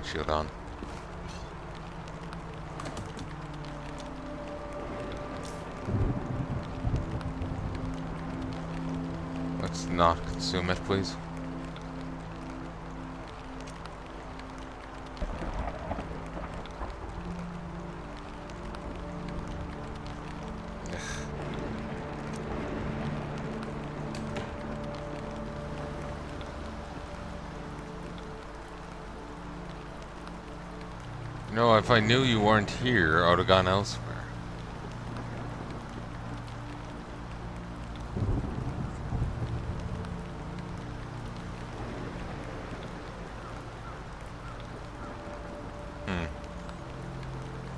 red shield on. Let's not consume it, please. You know, if I knew you weren't here, I would have gone elsewhere.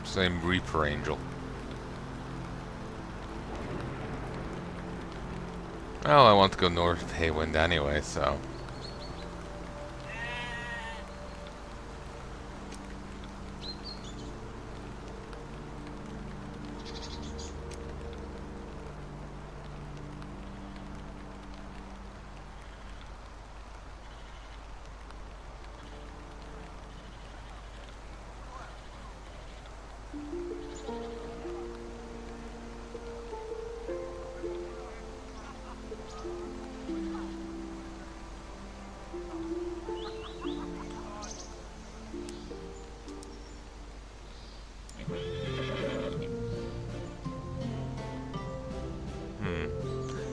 Same Reaper Angel. Well, I want to go north of Haywind anyway, so...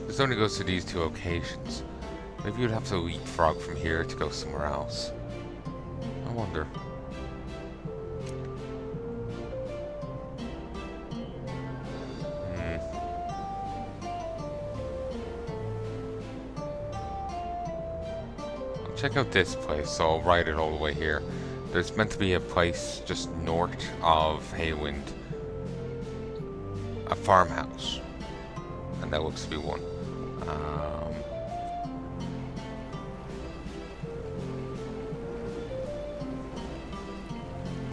This only goes to these two locations. Maybe you'd have to leapfrog from here to go somewhere else. I wonder. Check out this place, so I'll write it all the way here. There's meant to be a place just north of Haywind. A farmhouse. And that looks to be one.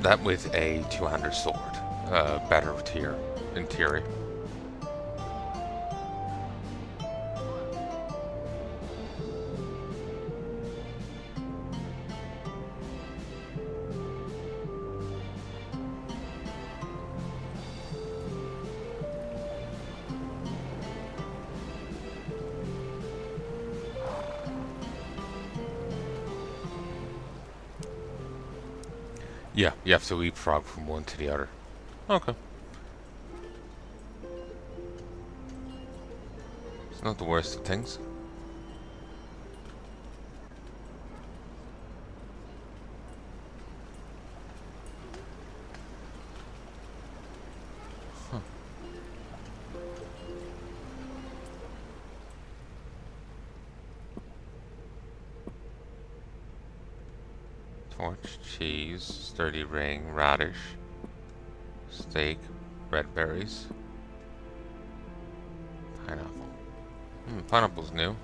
That with a two-hander sword. Better tier, in theory. Yeah, you have to leapfrog from one to the other. Okay. It's not the worst of things. Huh. Torch, cheese, sturdy ring, radish, steak, red berries, pineapple. Pineapple's new.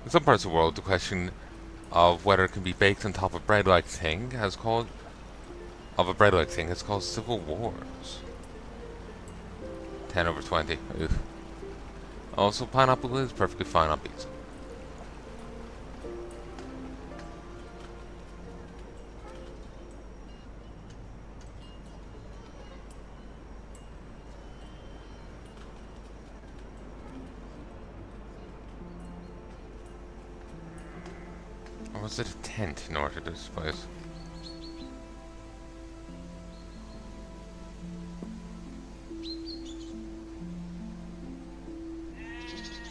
In some parts of the world, the question of whether it can be baked on top of bread-like thing has called civil wars. 10/20. Oof. Also, pineapple is perfectly fine on pizza. Or was it a tent north of this place?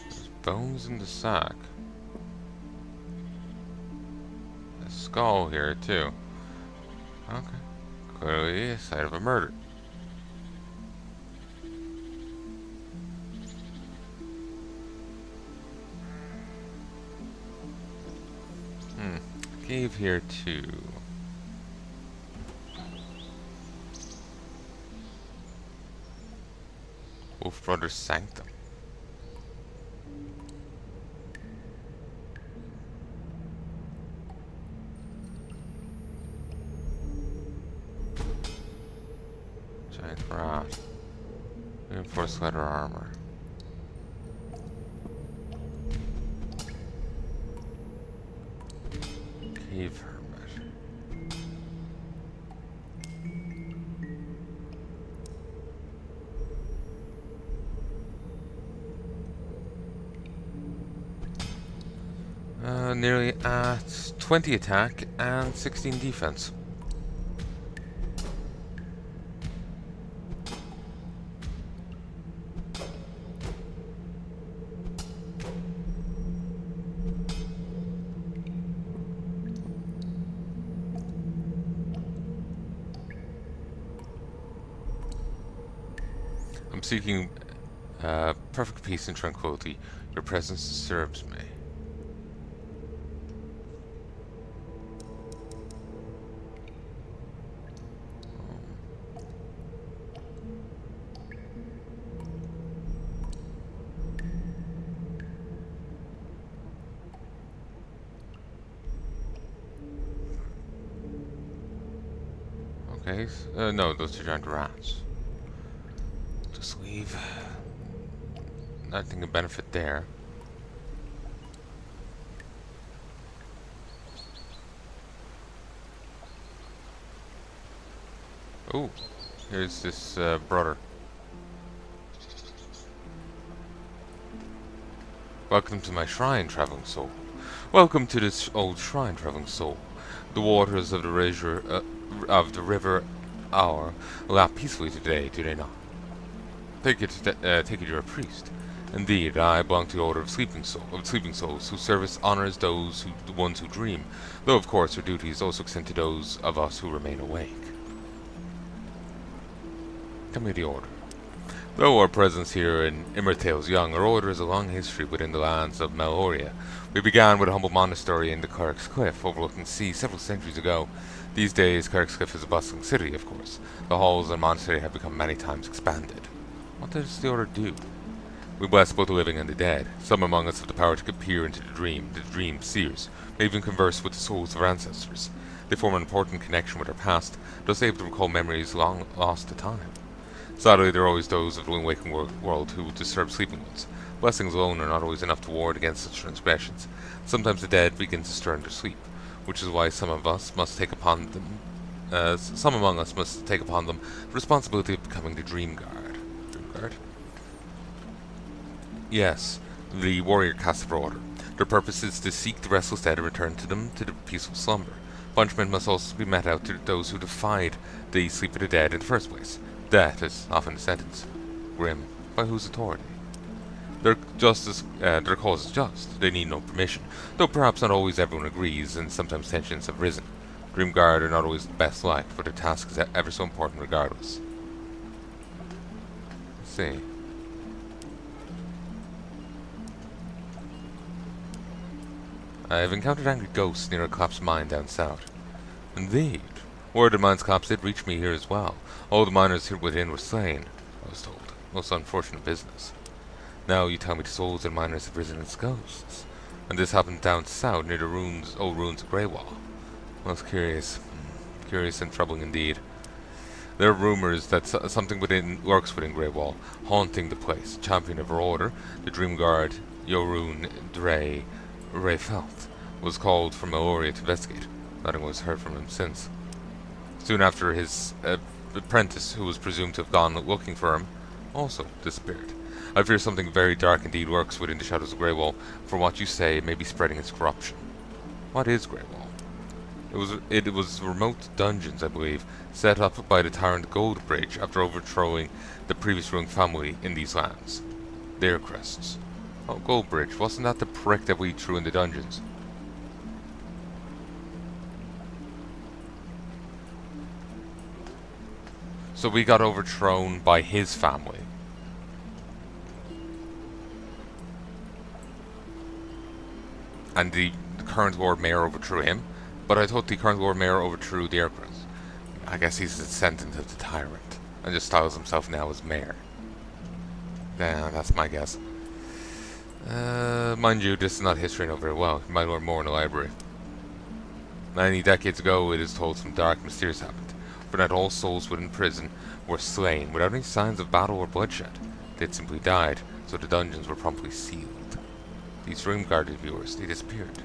There's bones in the sack. A skull here too. Okay. Clearly a site of a murder. Cave here too. Wolf Brothers Sanctum. Giant rat. Reinforced leather armor. Cave hermit. Nearly at 20 attack and 16 defense. I'm seeking perfect peace and tranquility. Your presence disturbs me. Okay, no, those are giant rats. Just leave. Nothing of benefit there. Oh, here's this brother. Welcome to my shrine, traveling soul. Welcome to this old shrine, traveling soul. The waters of the river Our lap peacefully today, do they not? Take it you're a priest. Indeed, I belong to the order of sleeping souls, whose service honors the ones who dream, though of course our duties also extend to those of us who remain awake. Tell me the order. Though our presence here in Immertale is young, our order has a long history within the lands of Meloria. We began with a humble monastery in the Clerk's Cliff, overlooking the sea several centuries ago. These days, Clerk's Cliff is a bustling city, of course. The halls and monastery have become many times expanded. What does the order do? We bless both the living and the dead. Some among us have the power to peer into the dream seers, may even converse with the souls of our ancestors. They form an important connection with our past, thus able to recall memories long lost to time. Sadly, there are always those of the waking world who disturb sleeping ones. Blessings alone are not always enough to ward against such transgressions. Sometimes the dead begin to stir in their sleep, which is why some among us must take upon them the responsibility of becoming the Dream Guard. Dream Guard? Yes, the warrior caste of our order. Their purpose is to seek the restless dead and return them to the peaceful slumber. Punishment must also be met out to those who defied the sleep of the dead in the first place. Death is often the sentence. Grim. By whose authority? Their cause is just. They need no permission, though perhaps not always everyone agrees, and sometimes tensions have risen. Dream Guard are not always the best liked, but their task is ever so important regardless. Let's see. I have encountered angry ghosts near a collapsed mine down south. Indeed. Word of mine's collapse did reach me here as well. All the miners here within were slain, I was told. Most unfortunate business. Now you tell me the souls of the miners have risen as ghosts. And this happened down south near the old ruins of Grimoire. Most curious. Curious and troubling indeed. There are rumors that something lurks within Grimoire, haunting the place. Champion of our order, the Dream Guard, Yorun Dre Rayfelt, was called from Meloria to investigate. Nothing was heard from him since. Soon after, his apprentice, who was presumed to have gone looking for him, also disappeared. I fear something very dark indeed lurks within the shadows of Greywall. From what you say, it may be spreading its corruption. What is Greywall? It was remote dungeons, I believe, set up by the tyrant Goldbridge after overthrowing the previous ruling family in these lands. Their crests. Oh, Goldbridge, wasn't that the prick that we threw in the dungeons? So we got overthrown by his family. And the current Lord Mayor overthrew him? But I thought the current Lord Mayor overthrew the Aircrest. I guess he's a descendant of the tyrant, and just styles himself now as Mayor. Yeah, that's my guess. Mind you, this is not history I know very well. You might learn more in the library. Many decades ago, it is told, some dark, mysterious happened. For that all souls within prison were slain without any signs of battle or bloodshed. They had simply died, so the dungeons were promptly sealed. These Dream Guarded viewers, they disappeared.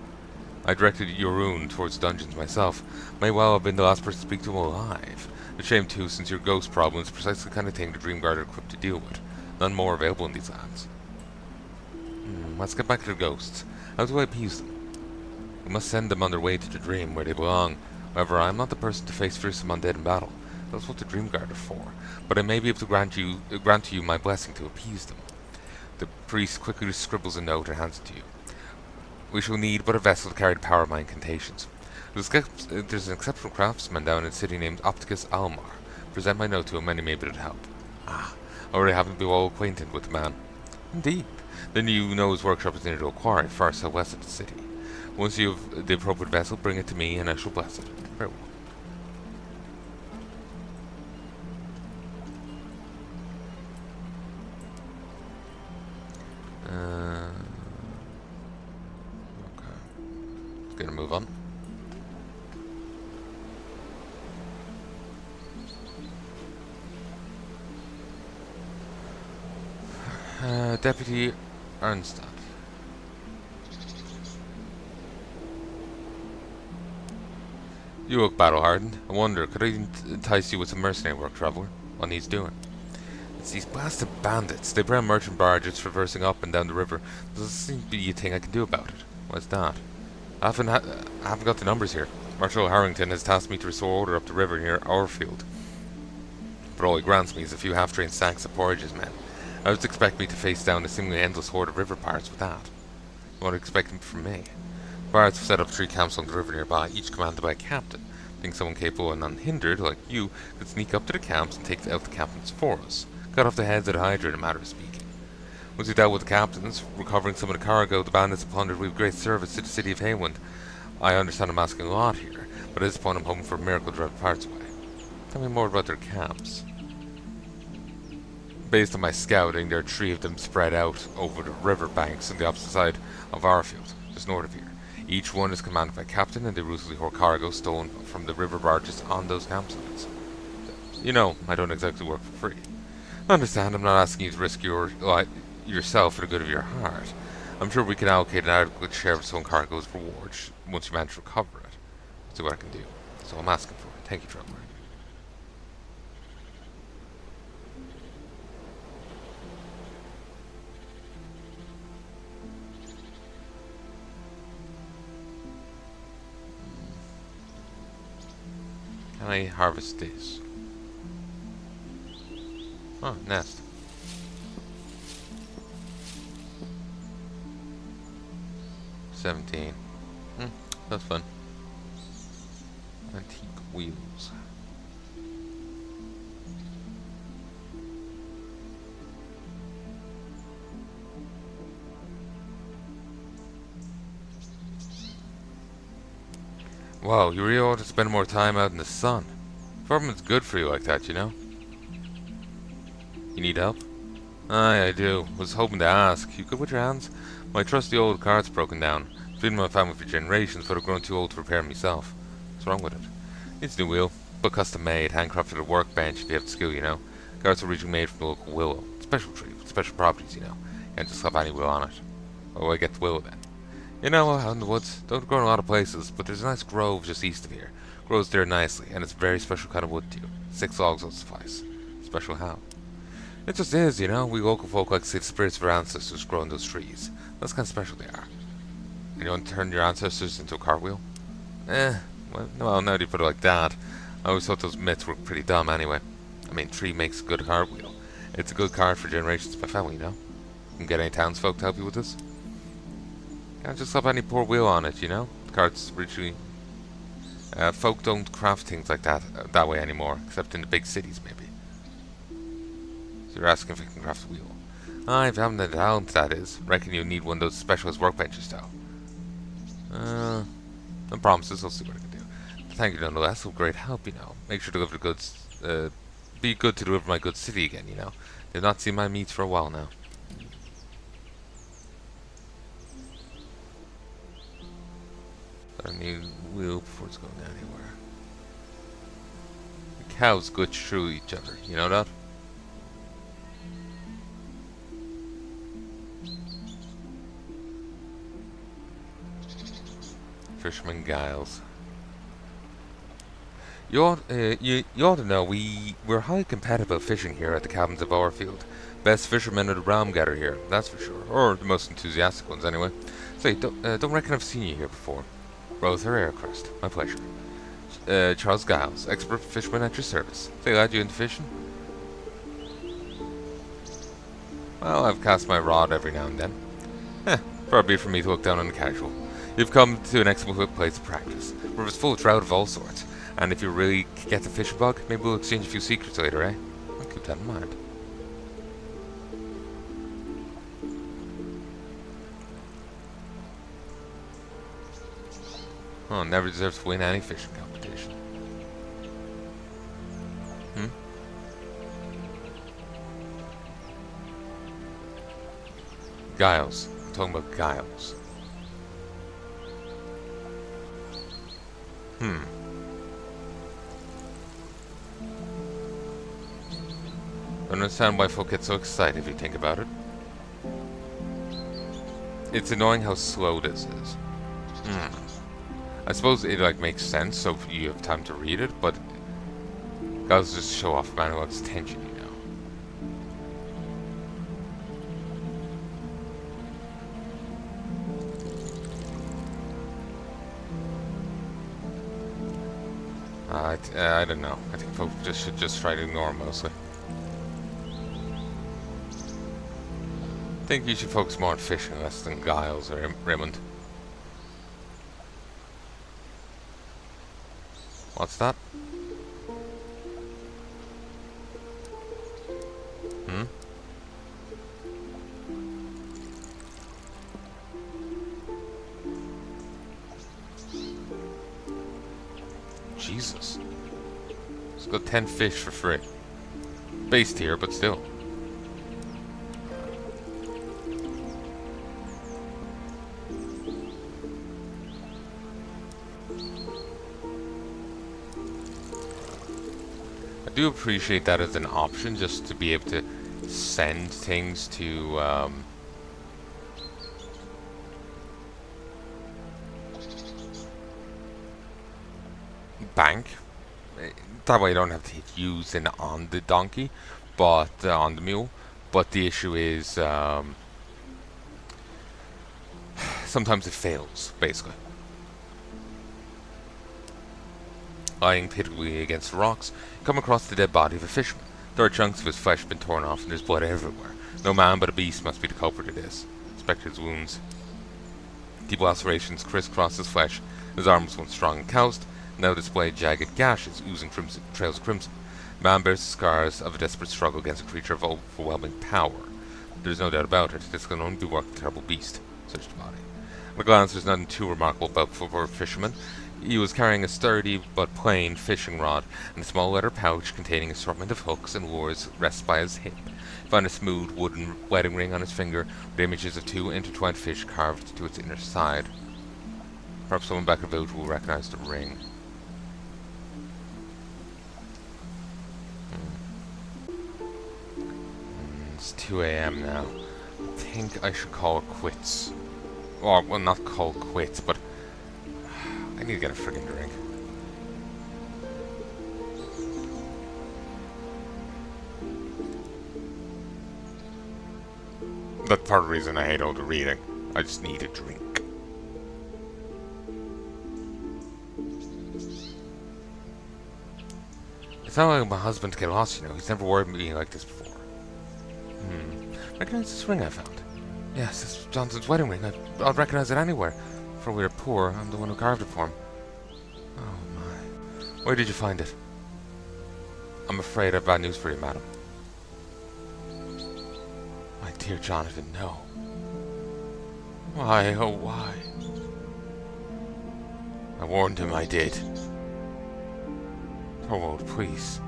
I directed Yorun towards the dungeons myself. May well have been the last person to speak to him alive. A shame too, since your ghost problem is precisely the kind of thing the Dream Guard are equipped to deal with. None more available in these lands. Let's get back to the ghosts. How do I appease them? We must send them on their way to the dream, where they belong. However, I am not the person to face fearsome undead in battle. That's what the Dream Guard are for. But I may be able to grant to you my blessing to appease them. The priest quickly scribbles a note and hands it to you. We shall need but a vessel to carry the power of my incantations. There's an exceptional craftsman down in a city named Opticus Almar. Present my note to him and he may be able to help. Ah, I already happen to be well acquainted with the man. Indeed. Then you know his workshop is near to a quarry far southwest of the city. Once you have the appropriate vessel, bring it to me and I shall bless it. Very well. Okay. Let's get a move on. Deputy Ernstad. You look battle-hardened. I wonder, could I entice you with some mercenary work, traveler? What needs doing? It's these blasted bandits. They prey on merchant barges traversing up and down the river. There doesn't seem to be a thing I can do about it. What's that? I haven't got the numbers here. Marshal Harrington has tasked me to restore order up the river near Orfield. But all he grants me is a few half-trained sacks of Porridge's men. I was expecting me to face down a seemingly endless horde of river pirates with that. What are you expecting from me? Pirates have set up 3 camps on the river nearby, each commanded by a captain. I think someone capable and unhindered, like you, could sneak up to the camps and take out the captains for us. Cut off the heads of the Hydra in a matter of speaking. Once we dealt with the captains, recovering some of the cargo the bandits have plundered with great service to the city of Haywind. I understand I'm asking a lot here, but at this point I'm hoping for a miracle to drive the pirates away. Tell me more about their camps. Based on my scouting, there are 3 of them spread out over the river banks on the opposite side of Arfield, just north of here. Each one is commanded by a captain, and they ruthlessly hoard cargo stolen from the river barges on those campsites. You know, I don't exactly work for free. I understand I'm not asking you to risk yourself for the good of your heart. I'm sure we can allocate an adequate share of stolen cargo as reward once you manage to recover it. Let's see what I can do. That's all I'm asking for. Thank you, traveler. Can I harvest this? Oh, nest. $17. That's fun. Antique wheels. Wow, you really ought to spend more time out in the sun. Farming's good for you like that, you know? You need help? Aye, I do. Was hoping to ask. You good with your hands? My trusty old cart's broken down. It's been in my family for generations, but I've grown too old to repair myself. What's wrong with it? Needs a new wheel, but custom made, handcrafted a workbench if you have the skill, you know. Carts are originally made from the local willow. Special tree, with special properties, you know. You can't just slap any wheel on it. Oh, I get the willow then. You know, out in the woods, don't grow in a lot of places, but there's a nice grove just east of here. Grows there nicely, and it's a very special kind of wood too. 6 logs will suffice. Special how? It just is, you know. We local folk like to see the spirits of our ancestors grow in those trees. That's kind of special they are. And you want to turn your ancestors into a cartwheel? Well, now that you put it like that, I always thought those myths were pretty dumb anyway. I mean, tree makes a good cartwheel. It's a good cart for generations of my family, you know? You can get any townsfolk to help you with this? Can't just slap any poor wheel on it, you know? The cart's originally... folk don't craft things like that way anymore, except in the big cities, maybe. So you're asking if I can craft a wheel. If you haven't the talent, that is. Reckon you need one of those specialist workbenches, though. No promises, I'll see what I can do. But thank you nonetheless, of great help, you know. Make sure to deliver the goods, be good to deliver my goods city again, you know. They've not seen my meats for a while now. I need a wheel before it's going anywhere. The cows glitch through each other, you know that? Fisherman Giles. You ought to know we're highly competitive at fishing here at the cabins of Orfield. Best fishermen of the realm gather here, that's for sure. Or the most enthusiastic ones, anyway. Say, don't reckon I've seen you here before. Rother Aircrest. My pleasure. Charles Giles, expert fisherman at your service. Say, lad, you into fishing? Well, I've cast my rod every now and then. Far be it from me to look down on the casual. You've come to an excellent place to practice. River's full of trout of all sorts. And if you really get the fishing bug, maybe we'll exchange a few secrets later, eh? I'll keep that in mind. Oh, never deserves to win any fishing competition. Giles. I'm talking about Giles. I don't understand why folk get so excited if you think about it. It's annoying how slow this is. I suppose it like makes sense, so you have time to read it, but Giles just show off a man who wants attention, you know. I don't know. I think folk should just try to ignore him mostly. I think you should focus more on fishing less than Giles or Raymond. What's that? Jesus. It's got 10 fish for free. Base tier, but still. I do appreciate that as an option, just to be able to send things to, bank. That way I don't have to hit use in on the donkey, but on the mule. But the issue is, sometimes it fails, basically. Lying pitifully against the rocks, you come across the dead body of a fisherman. There are chunks of his flesh been torn off, and there's blood everywhere. No man but a beast must be the culprit of this. Inspect his wounds. Deep lacerations crisscross his flesh. His arms, once strong and calloused, now display jagged gashes oozing trails of crimson. Man bears the scars of a desperate struggle against a creature of overwhelming power. There's no doubt about it. This can only be work of a terrible beast. Search the body. At a glance, there's nothing too remarkable about the poor fisherman. He was carrying a sturdy but plain fishing rod, and a small leather pouch containing an assortment of hooks and lures rests by his hip. He found a smooth wooden wedding ring on his finger, with images of two intertwined fish carved to its inner side. Perhaps someone back at the village will recognize the ring. It's 2 AM now. I think I should call it quits. Well, not call quits, but I need to get a friggin' drink. That's part of the reason I hate all the reading. I just need a drink. It's not like my husband get lost, you know. He's never worried about me like this before. Recognize this ring I found? Yes, it's Johnson's wedding ring. I'll recognize it anywhere. For we're poor, I'm the one who carved it for him. Oh my. Where did you find it? I'm afraid I've bad news for you, madam. My dear Jonathan, no. Why, oh why? I warned him I did. Oh, please.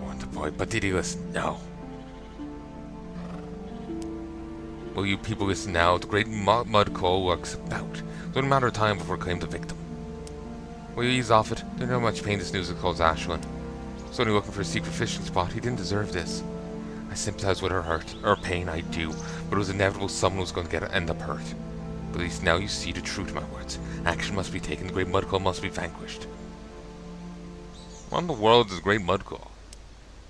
Warned the boy, but did he listen? No. Will you people listen now? The great mud call works about. It's only a matter of time before I claim the victim. Will you ease off it? There's not much pain this news will cause Ashlyn. He's only looking for a secret fishing spot. He didn't deserve this. I sympathize with her hurt, or pain, I do, but it was inevitable someone was going to end up hurt. But at least now you see the truth to my words. Action must be taken, the great mudclaw must be vanquished. What in the world is a great mudclaw?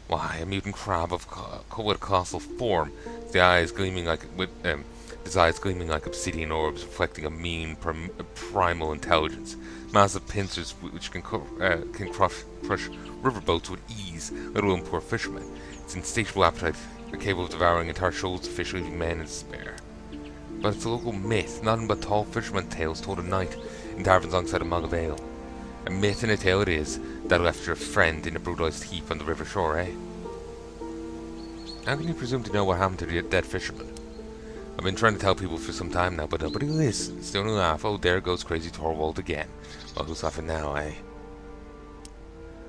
Why, a mutant crab with a colossal form, the eyes gleaming like with his eyes gleaming like obsidian orbs, reflecting a mean, primal intelligence. Massive pincers which can crush riverboats with ease, let alone poor fishermen. Its insatiable appetite capable of devouring entire shoals of fish, leaving men in despair. But it's a local myth, nothing but tall fisherman tales told at night in taverns alongside a mug of ale. A myth and a tale it is that left your friend in a brutalized heap on the river shore, eh? How can you presume to know what happened to the dead fisherman? I've been trying to tell people for some time now, but nobody listens. They only laugh. Oh, there goes crazy Torvald again. Well, who's laughing now, eh?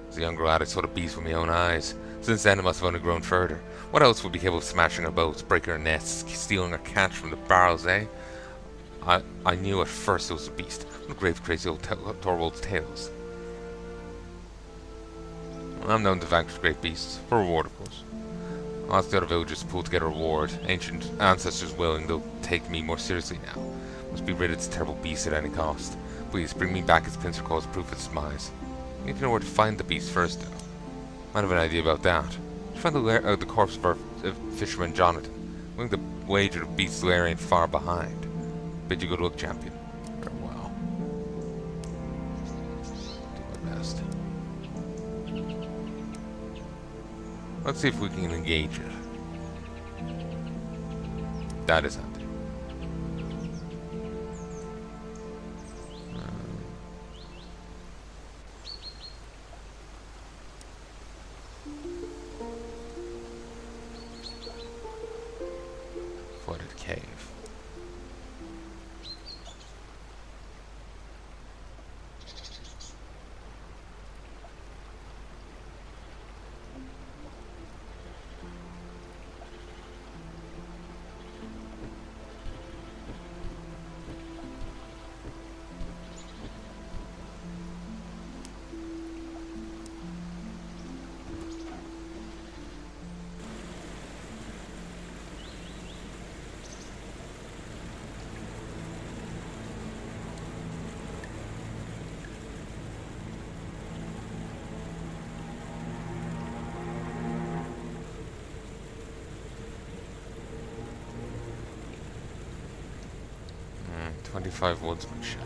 As a younger lad, I saw the beast with my own eyes. Since then, it must have only grown further. What else would be capable of smashing our boats, breaking our nets, stealing our catch from the barrels, eh? I knew at first it was a beast. What grave crazy old Torvald's tales. I'm known to vanquish great beasts, for reward, of course. I'll ask the other villagers to pull together a reward. Ancient ancestors willing, they'll take me more seriously now. Must be rid of this terrible beast at any cost. Please, bring me back its pincer claws, proof of its demise. I need to know where to find the beast first, though. Might have an idea about that. I found the corpse of our fisherman Jonathan. I'm willing to wager the beast's lair ain't far behind. Bid you good luck, champion. Farewell. Do my best. Let's see if we can engage it. That is empty. Flooded cave. Hmm, 25 woodsmanship.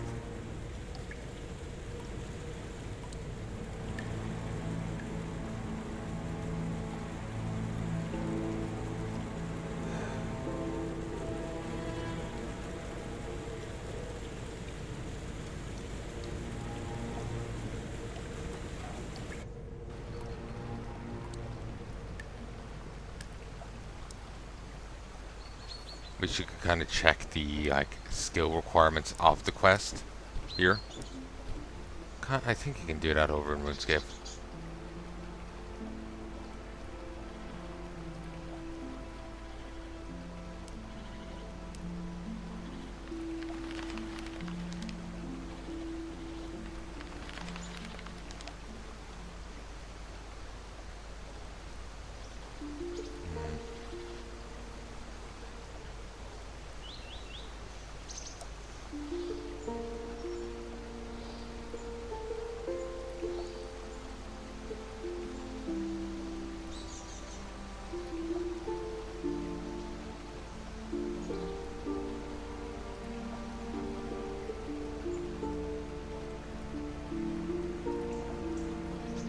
Wish you could kind of check the skill requirements of the quest here. I think you can do that over in RuneScape.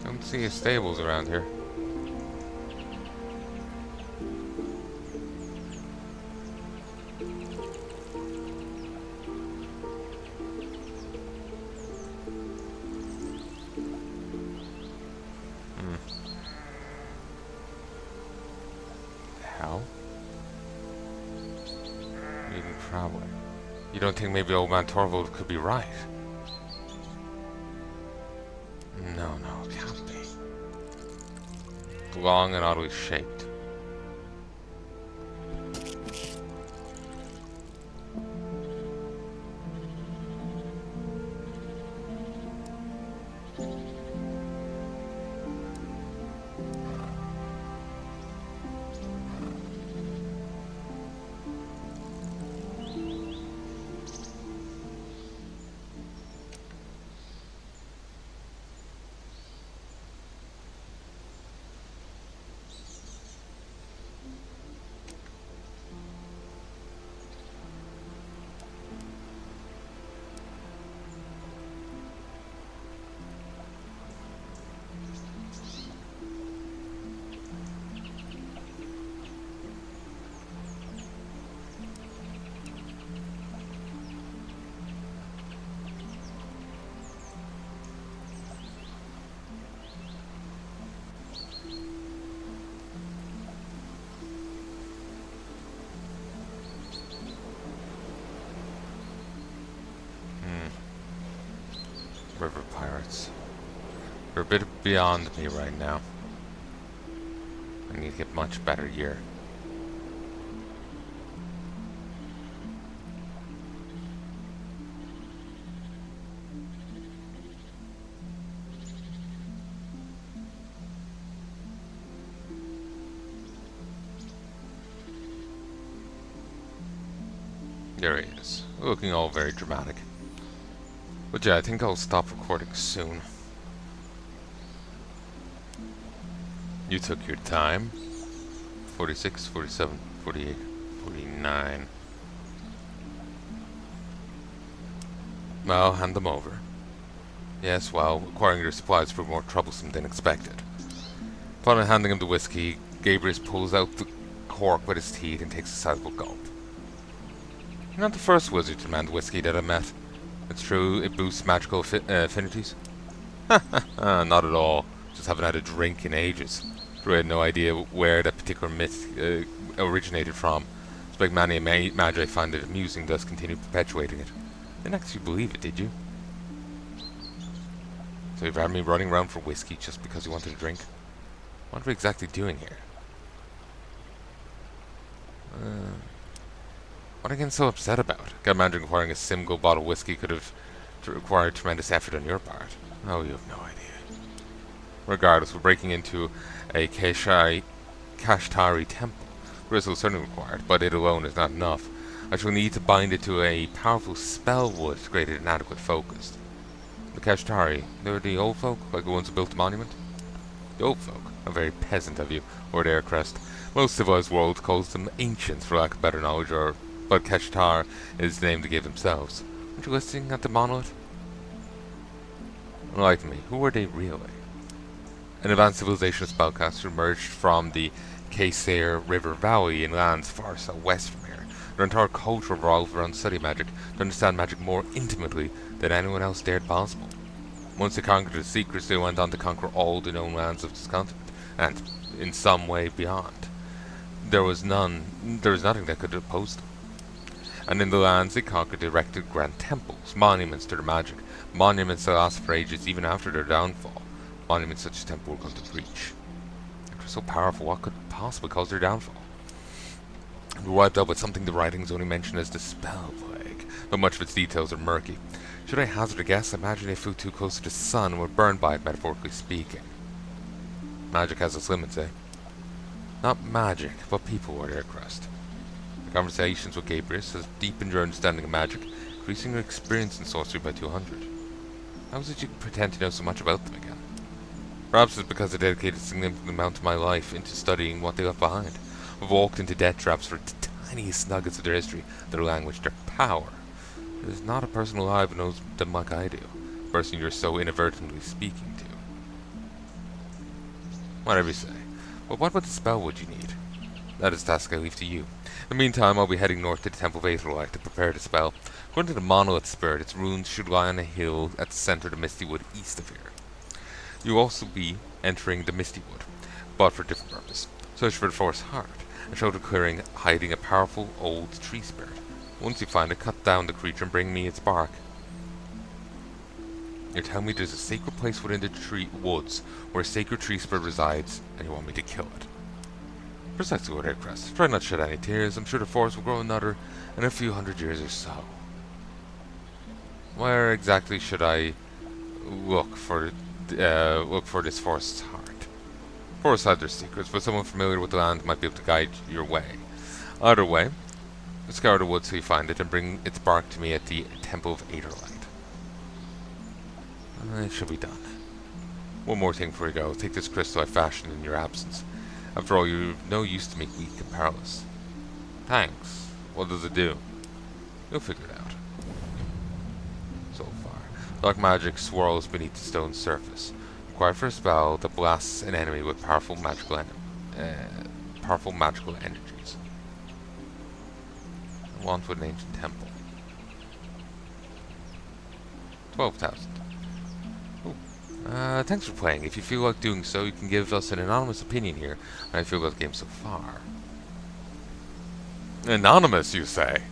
Don't see any stables around here. Hell? Even traveling. You don't think maybe old man Torvald could be right? No, it can't be. Long and oddly shaped. You're a bit beyond me right now. I need to get much better gear. There he is, looking all very dramatic. But yeah, I think I'll stop recording soon. You took your time. 46, 47, 48, 49. Well, hand them over. Yes, well, acquiring your supplies proved more troublesome than expected. Upon handing him the whiskey, Gabrius pulls out the cork with his teeth and takes a sizable gulp. You're not the first wizard to demand whiskey that I met. It's true, it boosts magical affinities. Not at all. Just haven't had a drink in ages. Drew had no idea where that particular myth originated from. Despite many magi find it amusing, thus continue perpetuating it. Didn't actually believe it, did you? So you've had me running around for whiskey just because you wanted a drink? What are we exactly doing here? What are you getting so upset about? Can't imagine acquiring a single bottle of whiskey could have required tremendous effort on your part. Oh, you have no idea. Regardless, we're breaking into a Kashtari temple. Gristle is certainly required, but it alone is not enough. I shall need to bind it to a powerful spell wood to create an adequate focus. The Kashtari, they're the old folk, like the ones who built the monument? The old folk? How very peasant of you, Lord Aircrest. Most civilized world calls them ancients for lack of better knowledge, but Kashtar is the name they give themselves. Aren't you listening at the monolith? Enlighten me, who were they really? An advanced civilization of spellcasters emerged from the Kaysare River Valley in lands far southwest from here. Their entire culture revolved around study magic, to understand magic more intimately than anyone else dared possible. Once they conquered the secrets, they went on to conquer all the known lands of this continent, and in some way beyond. There was nothing that could oppose them. And in the lands they conquered, they erected grand temples, monuments to their magic, monuments that last for ages even after their downfall. Monuments such as temple were going to breach. They were so powerful, what could possibly cause their downfall? They were wiped out with something the writings only mention as the spell plague, but much of its details are murky. Should I hazard a guess, I imagine they flew too close to the sun and were burned by it, metaphorically speaking. Magic has its limits, eh? Not magic, but people were their crest. The conversations with Gabrius has deepened your understanding of magic, increasing your experience in sorcery by 200. How is it you pretend to know so much about them again? Perhaps it's because I dedicated a significant amount of my life into studying what they left behind. I've walked into death traps for the tiniest nuggets of their history, their language, their power. There's not a person alive who knows them like I do, the person you're so inadvertently speaking to. Whatever you say. But what about the spell would you need? That is a task I leave to you. In the meantime, I'll be heading north to the Temple of Aetherlight to prepare the spell. According to the Monolith Spirit, its ruins should lie on a hill at the center of the Misty Wood east of here. You'll also be entering the Misty Wood, but for a different purpose. Search for the Forest Heart, a sheltered clearing hiding a powerful old tree spirit. Once you find it, cut down the creature and bring me its bark. You're telling me there's a sacred place within the tree woods where a sacred tree spirit resides, and you want me to kill it? Precisely what Aircrest. Try not to shed any tears. I'm sure the forest will grow another in a few hundred years or so. Where exactly should I look for this forest's heart? Forests hide their secrets, but someone familiar with the land might be able to guide your way. Either way, scour the woods till you find it and bring its bark to me at the Temple of Aetherlight. It should be done. One more thing before you go. Take this crystal I fashioned in your absence. After all, you're no use to me, weak and powerless. Thanks. What does it do? You'll figure it out. So far, dark magic swirls beneath the stone's surface. Required for a spell that blasts an enemy with powerful magical energies. I want with an ancient temple. 12,000. Thanks for playing. If you feel like doing so, you can give us an anonymous opinion here on how you feel about the game so far. Anonymous, you say?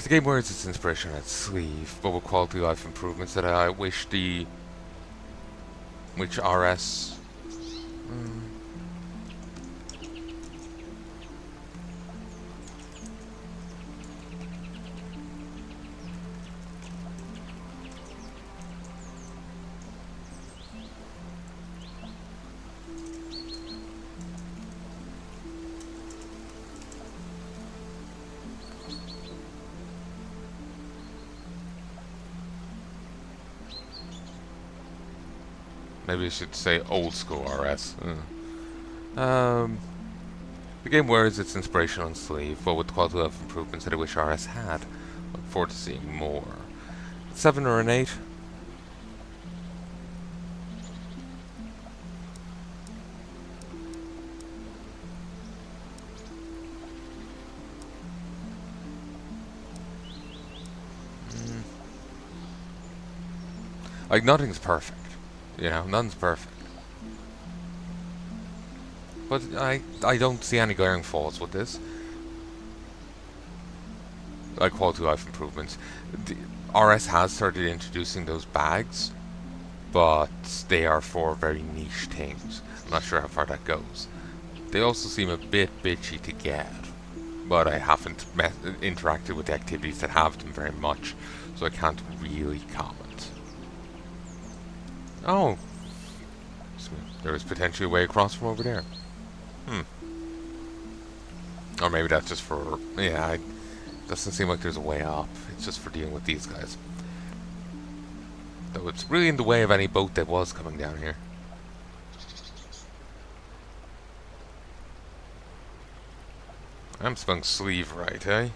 The game wears its inspiration on its sleeve, but with quality of life improvements that I wish which RS... maybe I should say old school RS. The game wears its inspiration on sleeve, but with quality of improvements that I wish RS had. Look forward to seeing more. 7 or an 8? Like, nothing's perfect. You know, none's perfect. But I don't see any glaring faults with this. Like quality of life improvements. The RS has started introducing those bags, but they are for very niche things. I'm not sure how far that goes. They also seem a bit bitchy to get, but I haven't interacted with the activities that have them very much, so I can't really comment. Oh, so there is potentially a way across from over there. Or maybe that's just for, yeah, it doesn't seem like there's a way up. It's just for dealing with these guys. Though it's really in the way of any boat that was coming down here. I'm spelling sleeve right, eh?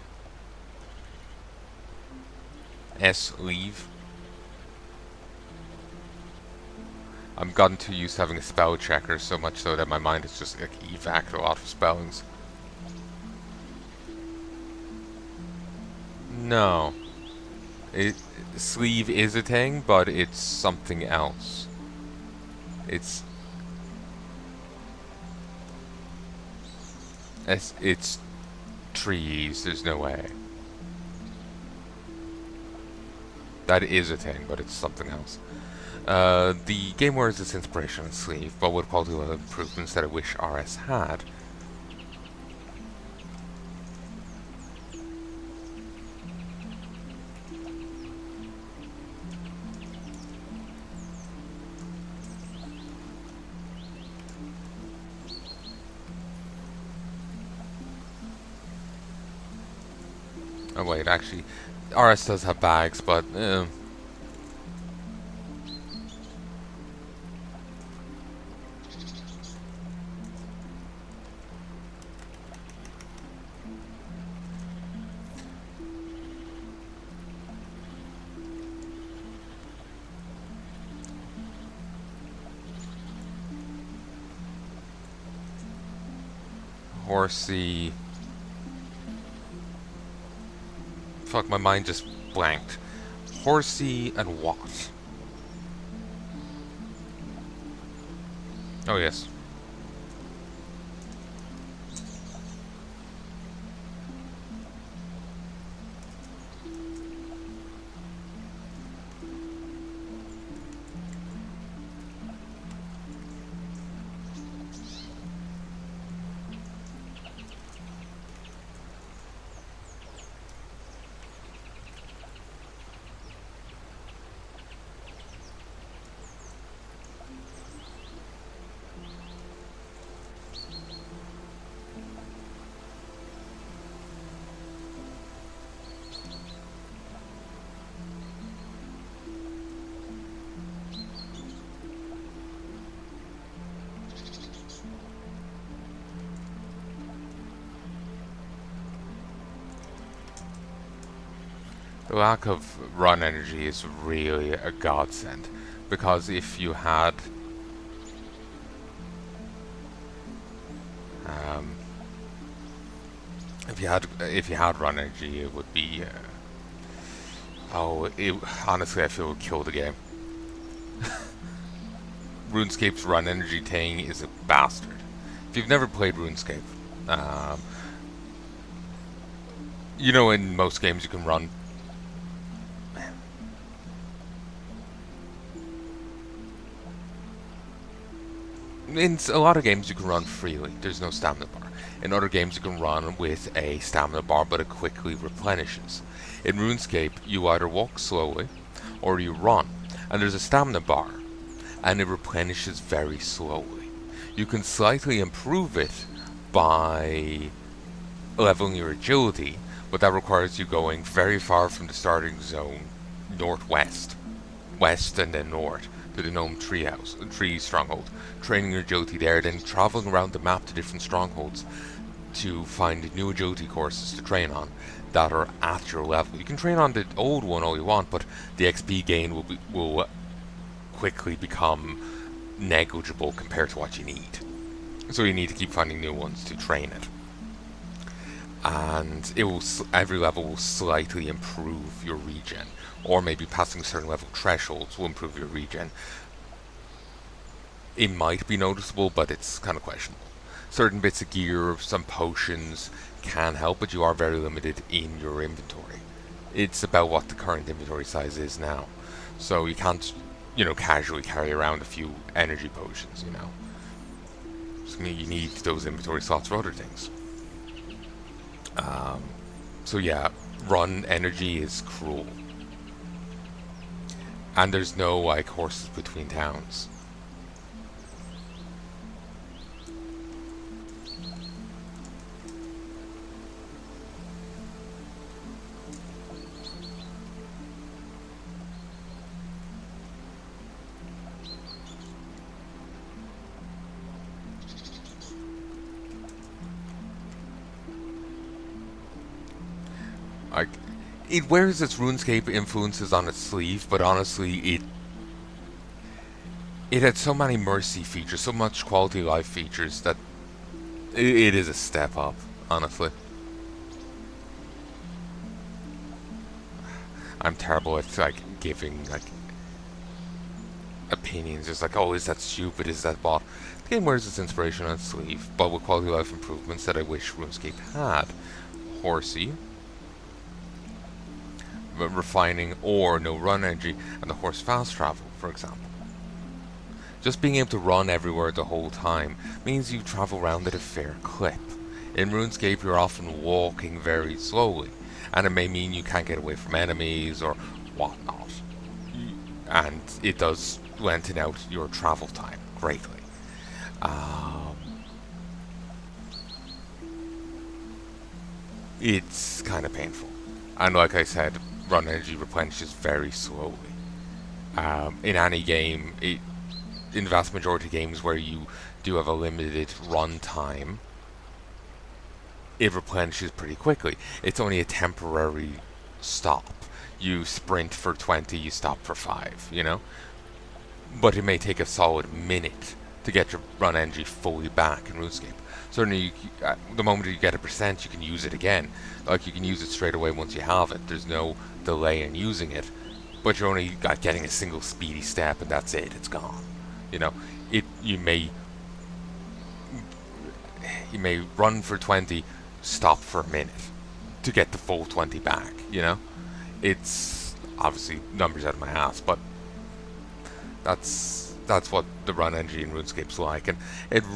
S-leave. I've gotten too used to having a spell checker, so much so that my mind is just like evac a lot of spellings. No. Sleeve is a thing, but it's something else. It's trees, there's no way. That is a thing, but it's something else. The game wears its inspiration on sleeve, but with quality of improvements that I wish RS had. Oh wait, actually, RS does have bags, but horsey. Fuck, my mind just blanked. Horsey and what? Oh yes. The lack of run energy is really a godsend, because if you had if you had run energy, it would be honestly I feel it would kill the game. RuneScape's run energy thing is a bastard. If you've never played RuneScape, You know, in most games you can run. In a lot of games you can run freely. There's no stamina bar. In other games you can run with a stamina bar, but it quickly replenishes. In RuneScape, you either walk slowly or you run, and there's a stamina bar, and it replenishes very slowly. You can slightly improve it by leveling your agility, but that requires you going very far from the starting zone northwest, west, and then north to the Gnome tree stronghold, training your agility there, then traveling around the map to different strongholds to find new agility courses to train on that are at your level. You can train on the old one all you want, but the XP gain will quickly become negligible compared to what you need. So you need to keep finding new ones to train it. And every level will slightly improve your regen, or maybe passing certain level thresholds will improve your regen. It might be noticeable, but it's kind of questionable. Certain bits of gear, some potions can help, but you are very limited in your inventory. It's about what the current inventory size is now, so you can't, casually carry around a few energy potions. So you need those inventory slots for other things. So yeah, run energy is cruel. And there's no, like, horses between towns. Like, it wears its RuneScape influences on its sleeve, but honestly, it had so many mercy features, so much quality of life features that it is a step up, honestly. I'm terrible at, like, giving, like, opinions. Just like, oh, is that stupid? Is that bot? The game wears its inspiration on its sleeve, but with quality of life improvements that I wish RuneScape had. Horsey, refining or no run energy, and the horse fast travel, for example. Just being able to run everywhere the whole time means you travel around at a fair clip. In RuneScape, you're often walking very slowly, and it may mean you can't get away from enemies or whatnot. And it does lengthen out your travel time greatly. It's kind of painful. And like I said, run energy replenishes very slowly. In any game, in the vast majority of games where you do have a limited run time, it replenishes pretty quickly. It's only a temporary stop. You sprint for 20, you stop for 5, But it may take a solid minute to get your run energy fully back in RuneScape. Certainly, the moment you get a percent, you can use it again. Like, you can use it straight away once you have it. There's no delay in using it. But you're only getting a single speedy step, and that's it. It's gone. You may run for 20, stop for a minute to get the full 20 back. It's obviously numbers out of my ass, but that's what the run energy in RuneScape's like, and it's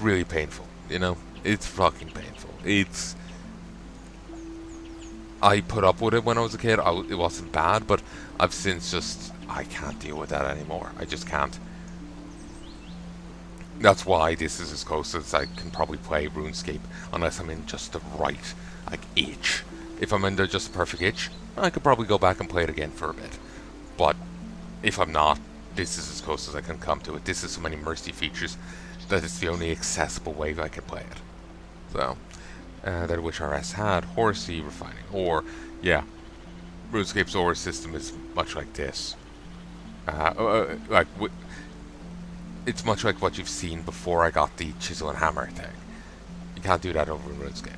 really painful. It's fucking painful. I put up with it when I was a kid. It wasn't bad, but I've since I can't deal with that anymore. I just can't. That's why this is as close as I can probably play RuneScape, unless I'm in just the right, itch. If I'm in just the perfect itch, I could probably go back and play it again for a bit. But if I'm not, this is as close as I can come to it. This is so many mercy features that it's the only accessible way I can play it. So, that I wish RS had. Horsey refining. Or, yeah, RuneScape's ore system is much like this. It's much like what you've seen before I got the chisel and hammer thing. You can't do that over in RuneScape.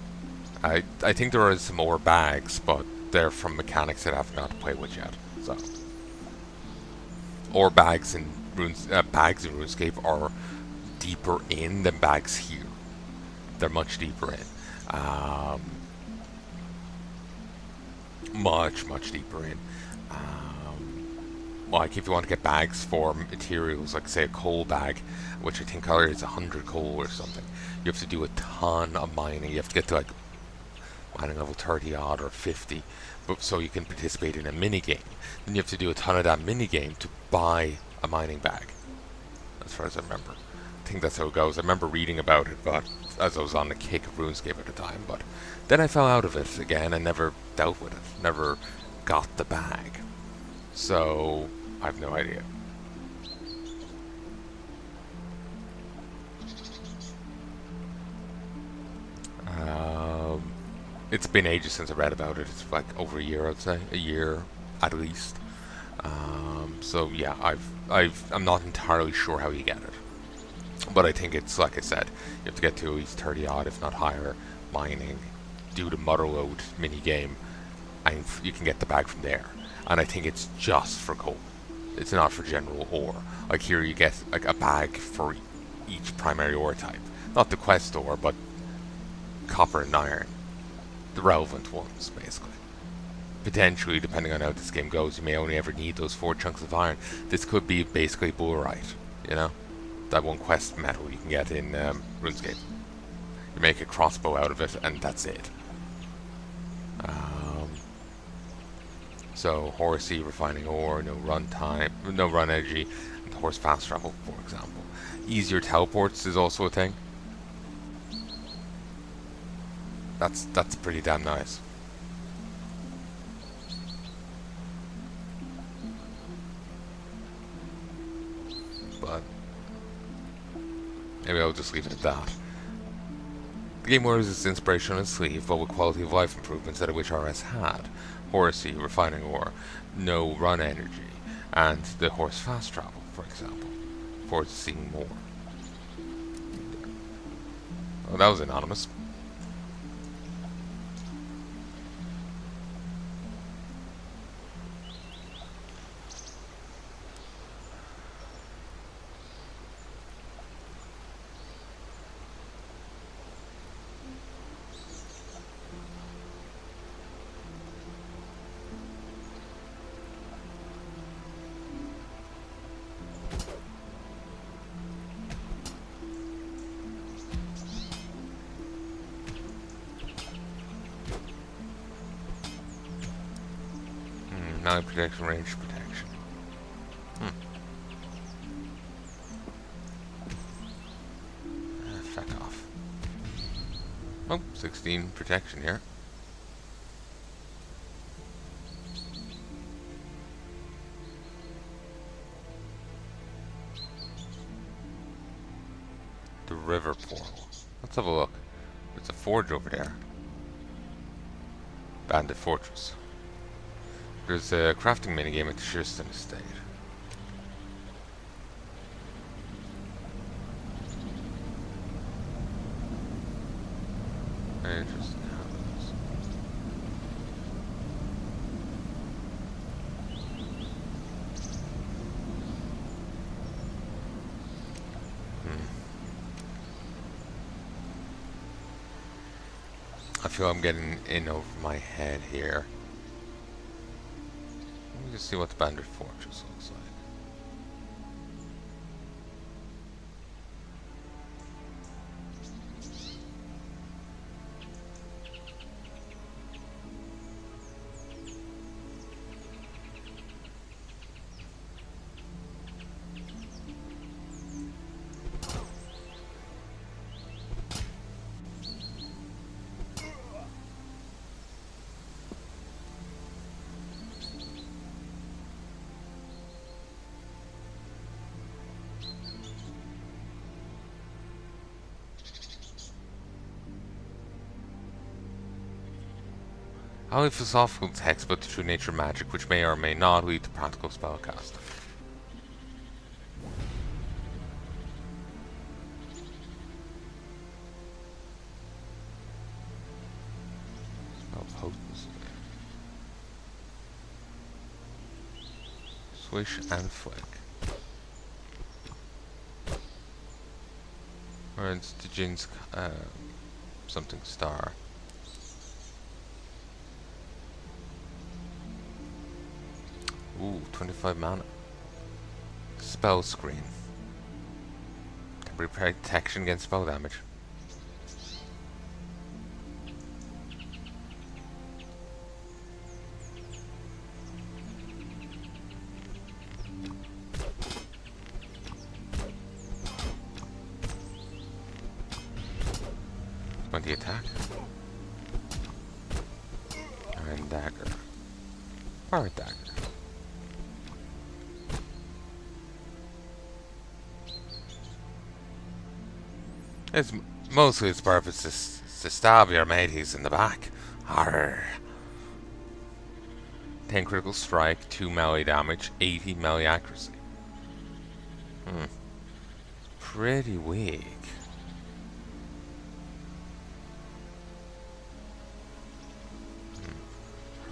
I think there are some more bags, but they're from mechanics that I haven't got to play with yet. So, or bags in RuneScape are deeper in than bags here. They're much deeper in. much deeper in. Like if you want to get bags for materials, like say a coal bag, which I think is 100 coal or something, you have to do a ton of mining. You have to get to like mining level 30 odd or 50, but so you can participate in a mini game. Then you have to do a ton of that mini game to buy a mining bag, as far as I remember. I think that's how it goes. I remember reading about it, but as I was on the kick of RuneScape at the time, but then I fell out of it again and never dealt with it, never got the bag. So I have no idea. It's been ages since I read about it. It's like over a year, I'd say, a year at least. So yeah, I'm not entirely sure how you get it, but I think it's like I said, you have to get to at least 30 odd, if not higher, mining, do the motherload mini game, and you can get the bag from there. And I think it's just for coal. It's not for general ore. Like here, you get like a bag for each primary ore type, not the quest ore, but copper and iron, the relevant ones, basically. Potentially, depending on how this game goes, you may only ever need those 4 chunks of iron. This could be basically bullrite, you know? That one quest metal you can get in RuneScape. You make a crossbow out of it, and that's it. So, horsey, refining ore, no run time, no run energy, and horse fast travel, for example. Easier teleports is also a thing. That's pretty damn nice. But maybe I'll just leave it at that. The game wears its inspiration on its sleeve, but with quality of life improvements that I wish RS had. Horsey, refining ore, no run energy, and the horse fast travel, for example, for seeing more. Oh, that was anonymous. Now protection, range protection. Fuck off. Oh, 16 protection here. The river portal. Let's have a look. There's a forge over there. Bandit Fortress. There's a crafting minigame at the Shearston Estate. Very interesting. I feel I'm getting in over my head here. Let me just see what the Bandit Fortress looks like. Highly philosophical text about the true nature of magic, which may or may not lead to practical spellcasting. Spell potency. Swish and flick. Or it's the Jin's something star. Ooh, 25 mana. Spell screen. Temporary protection against spell damage. The attack. Iron dagger. Fire dagger. It's mostly its purpose is to stab your mateys in the back. Arr. 10 critical strike, 2 melee damage, 80 melee accuracy. Pretty weak.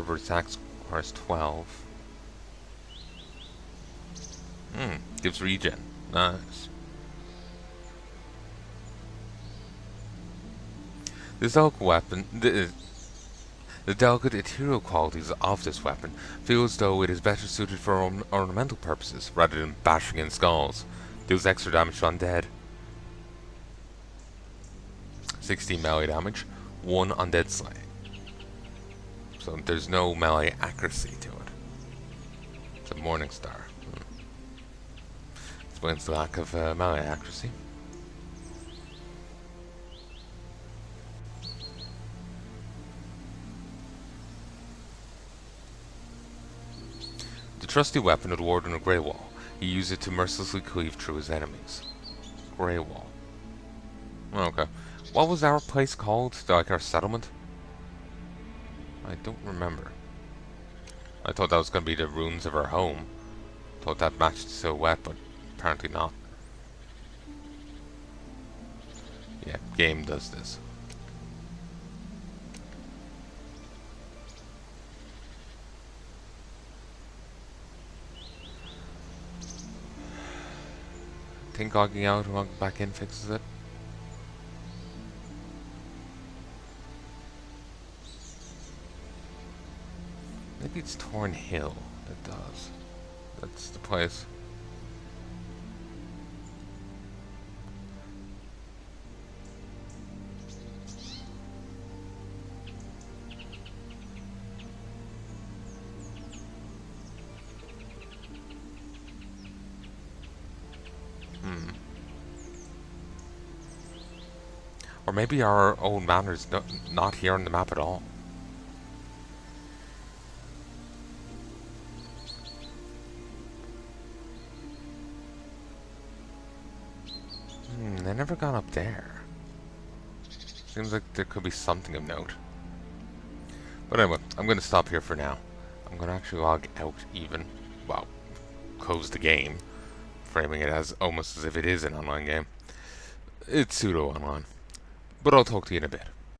Her attack requires 12. Gives regen. Nice. This delicate weapon, the delicate ethereal qualities of this weapon feel as though it is better suited for ornamental purposes rather than bashing in skulls. Deals extra damage to undead. 16 melee damage, 1 undead slaying. So there's no melee accuracy to it. It's a Morning Star. Explains the lack of melee accuracy. The trusty weapon of the Warden of Grimoire. He used it to mercilessly cleave through his enemies. Grimoire. Okay. What was our place called? Like our settlement? I don't remember. I thought that was going to be the ruins of our home. Thought that matched the silhouette, but apparently not. Yeah, game does this. Think logging out and logging back in fixes it? Maybe it's Torn Hill that does. That's the place. Or maybe our old manor's not here on the map at all. They never gone up there. Seems like there could be something of note. But anyway, I'm going to stop here for now. I'm going to actually log out even. Well, close the game. Framing it as almost as if it is an online game. It's pseudo-online. But I'll talk to you in a bit.